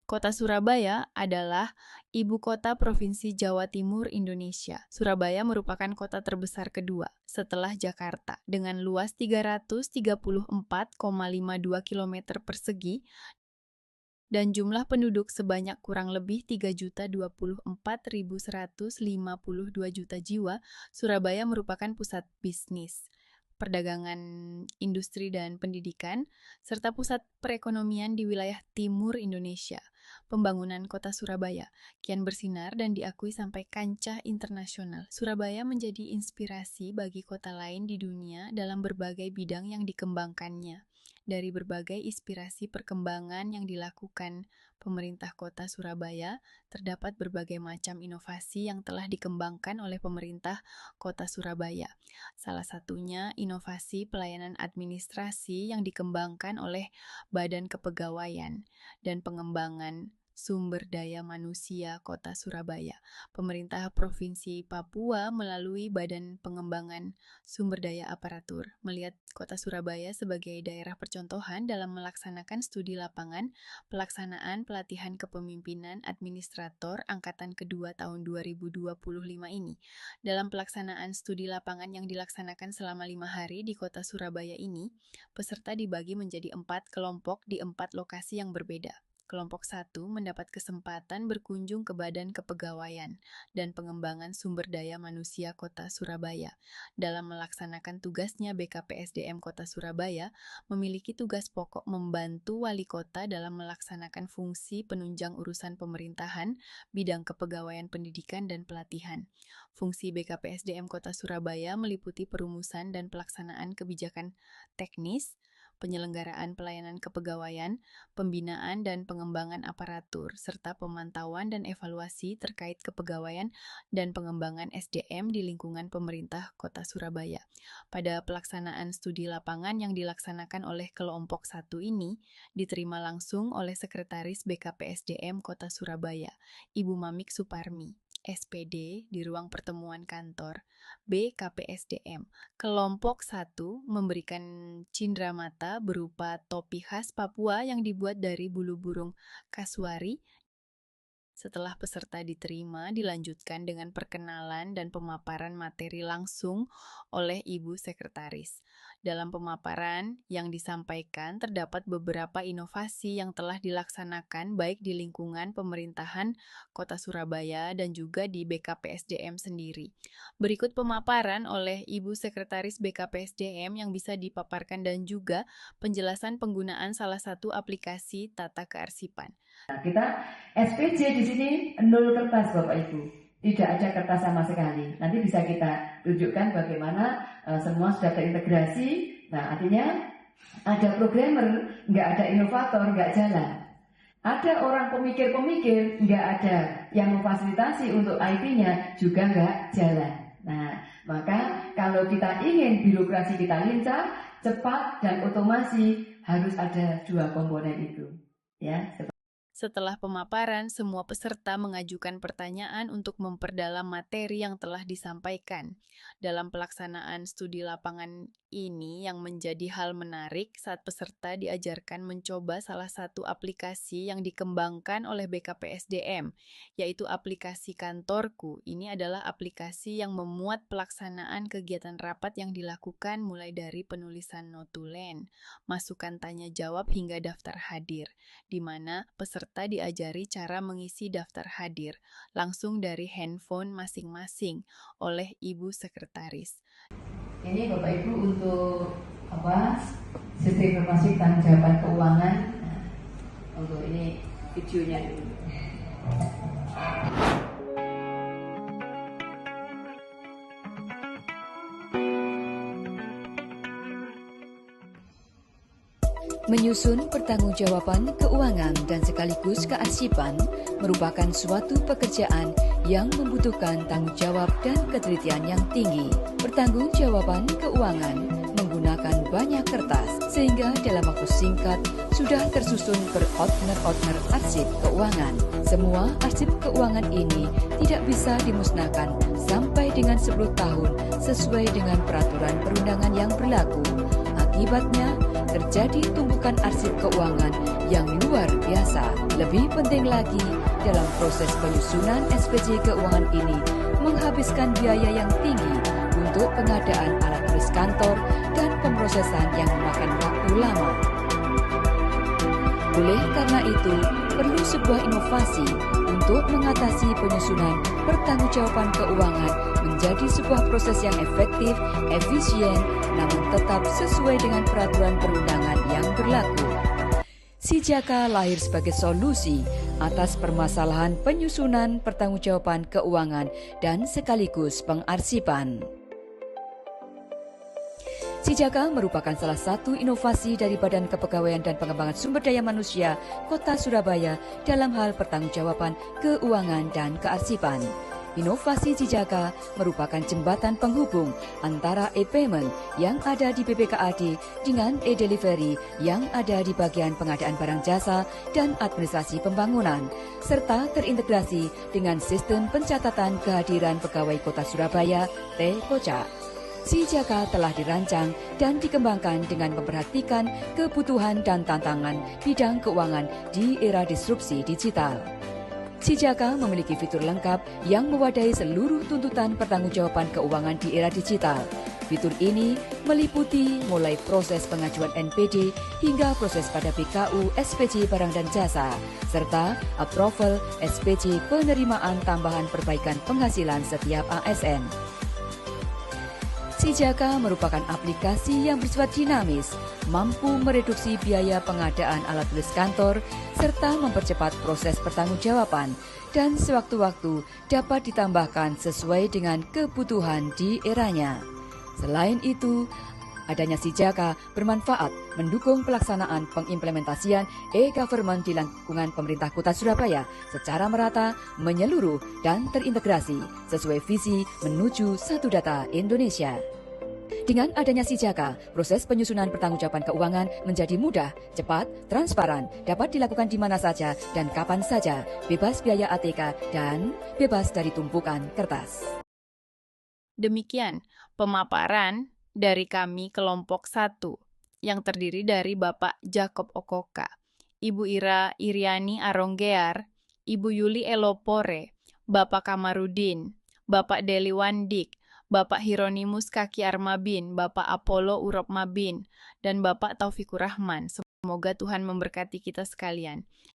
Kota Surabaya adalah ibu kota Provinsi Jawa Timur, Indonesia. Surabaya merupakan kota terbesar kedua setelah Jakarta dengan luas 334,52 km persegi dan jumlah penduduk sebanyak kurang lebih 3.024.152 juta jiwa. Surabaya merupakan pusat bisnis, perdagangan, industri dan pendidikan, serta pusat perekonomian di wilayah timur Indonesia. Pembangunan kota Surabaya kian bersinar dan diakui sampai kancah internasional. Surabaya menjadi inspirasi bagi kota lain di dunia dalam berbagai bidang yang dikembangkannya. Dari berbagai inspirasi perkembangan yang dilakukan pemerintah kota Surabaya, terdapat berbagai macam inovasi yang telah dikembangkan oleh pemerintah kota Surabaya. Salah satunya inovasi pelayanan administrasi yang dikembangkan oleh Badan Kepegawaian dan Pengembangan Sumber Daya Manusia Kota Surabaya. Pemerintah Provinsi Papua melalui Badan Pengembangan Sumber Daya Aparatur melihat Kota Surabaya sebagai daerah percontohan dalam melaksanakan studi lapangan pelaksanaan pelatihan kepemimpinan administrator angkatan kedua tahun 2025 ini. Dalam pelaksanaan studi lapangan yang dilaksanakan selama 5 hari di Kota Surabaya ini, peserta dibagi menjadi 4 kelompok di 4 lokasi yang berbeda. Kelompok 1 mendapat kesempatan berkunjung ke Badan Kepegawaian dan Pengembangan Sumber Daya Manusia Kota Surabaya. Dalam melaksanakan tugasnya, BKPSDM Kota Surabaya memiliki tugas pokok membantu wali kota dalam melaksanakan fungsi penunjang urusan pemerintahan, bidang kepegawaian pendidikan dan pelatihan. Fungsi BKPSDM Kota Surabaya meliputi perumusan dan pelaksanaan kebijakan teknis, penyelenggaraan pelayanan kepegawaian, pembinaan dan pengembangan aparatur, serta pemantauan dan evaluasi terkait kepegawaian dan pengembangan SDM di lingkungan pemerintah Kota Surabaya. Pada pelaksanaan studi lapangan yang dilaksanakan oleh kelompok 1 ini, diterima langsung oleh Sekretaris BKPSDM Kota Surabaya, Ibu Mamik Suparmi, SPD di ruang pertemuan kantor BKPSDM. Kelompok 1 memberikan cindramata berupa topi khas Papua yang dibuat dari bulu burung kasuari. Setelah peserta diterima, dilanjutkan dengan perkenalan dan pemaparan materi langsung oleh Ibu Sekretaris. Dalam pemaparan yang disampaikan, terdapat beberapa inovasi yang telah dilaksanakan baik di lingkungan pemerintahan Kota Surabaya dan juga di BKPSDM sendiri. Berikut pemaparan oleh Ibu Sekretaris BKPSDM yang bisa dipaparkan dan juga penjelasan penggunaan salah satu aplikasi tata kearsipan. Nah, kita SPJ di sini 0 kertas Bapak Ibu, tidak ada kertas sama sekali. Nanti bisa kita tunjukkan bagaimana semua sudah terintegrasi. Nah, artinya ada programmer, nggak ada inovator, nggak jalan. Ada orang pemikir-pemikir, nggak ada yang memfasilitasi untuk IT-nya, juga nggak jalan. Nah, maka kalau kita ingin birokrasi kita lincah, cepat dan otomasi, harus ada 2 komponen itu. Ya. Setelah pemaparan, semua peserta mengajukan pertanyaan untuk memperdalam materi yang telah disampaikan. Dalam pelaksanaan studi lapangan ini yang menjadi hal menarik saat peserta diajarkan mencoba salah satu aplikasi yang dikembangkan oleh BKPSDM, yaitu aplikasi Kantorku. Ini adalah aplikasi yang memuat pelaksanaan kegiatan rapat yang dilakukan mulai dari penulisan notulen, masukan tanya jawab hingga daftar hadir, di mana peserta diajari cara mengisi daftar hadir langsung dari handphone masing-masing oleh Ibu Sekretaris. Ini Bapak Ibu untuk sistem informasi tanggung keuangan. Nah, untuk ini videonya dulu. Menyusun pertanggungjawaban keuangan dan sekaligus kearsipan merupakan suatu pekerjaan yang membutuhkan tanggung jawab dan ketelitian yang tinggi. Pertanggungjawaban keuangan menggunakan banyak kertas, sehingga dalam waktu singkat sudah tersusun berortner-ortner arsip keuangan. Semua arsip keuangan ini tidak bisa dimusnahkan sampai dengan 10 tahun sesuai dengan peraturan perundangan yang berlaku. Akibatnya, terjadi tumpukan arsip keuangan yang luar biasa. Lebih penting lagi, dalam proses penyusunan SPJ keuangan ini menghabiskan biaya yang tinggi untuk pengadaan alat tulis kantor dan pemrosesan yang memakan waktu lama. Oleh karena itu, perlu sebuah inovasi untuk mengatasi penyusunan pertanggungjawaban keuangan menjadi sebuah proses yang efektif, efisien, namun tetap sesuai dengan peraturan perundangan yang berlaku. Sijaka lahir sebagai solusi atas permasalahan penyusunan pertanggungjawaban keuangan dan sekaligus pengarsipan. Sijaka merupakan salah satu inovasi dari Badan Kepegawaian dan Pengembangan Sumber Daya Manusia Kota Surabaya dalam hal pertanggungjawaban keuangan dan kearsipan. Inovasi Sijaka merupakan jembatan penghubung antara e-payment yang ada di BPKAD dengan e-delivery yang ada di bagian pengadaan barang jasa dan administrasi pembangunan, serta terintegrasi dengan sistem pencatatan kehadiran pegawai Kota Surabaya (T-Kocak). Sijaka telah dirancang dan dikembangkan dengan memperhatikan kebutuhan dan tantangan bidang keuangan di era disrupsi digital. Sijaka memiliki fitur lengkap yang mewadahi seluruh tuntutan pertanggungjawaban keuangan di era digital. Fitur ini meliputi mulai proses pengajuan NPD hingga proses pada BKU SPJ barang dan jasa, serta approval SPJ penerimaan tambahan perbaikan penghasilan setiap ASN. Sijaka merupakan aplikasi yang bersifat dinamis, mampu mereduksi biaya pengadaan alat tulis kantor, serta mempercepat proses pertanggungjawaban, dan sewaktu-waktu dapat ditambahkan sesuai dengan kebutuhan di eranya. Selain itu, adanya Sijaka bermanfaat mendukung pelaksanaan pengimplementasian e-government di lingkungan pemerintah Kota Surabaya secara merata, menyeluruh, dan terintegrasi sesuai visi menuju satu data Indonesia. Dengan adanya Sijaka, proses penyusunan pertanggungjawaban keuangan menjadi mudah, cepat, transparan, dapat dilakukan di mana saja dan kapan saja, bebas biaya ATK, dan bebas dari tumpukan kertas. Demikian pemaparan dari kami kelompok 1 yang terdiri dari Bapak Jacob Okoka, Ibu Ira Iriani Aronggear, Ibu Yuli Elopore, Bapak Kamarudin, Bapak Deli Wandik, Bapak Hieronimus Kaki Armabin, Bapak Apollo Urop Mabin, dan Bapak Taufikur Rahman. Semoga Tuhan memberkati kita sekalian.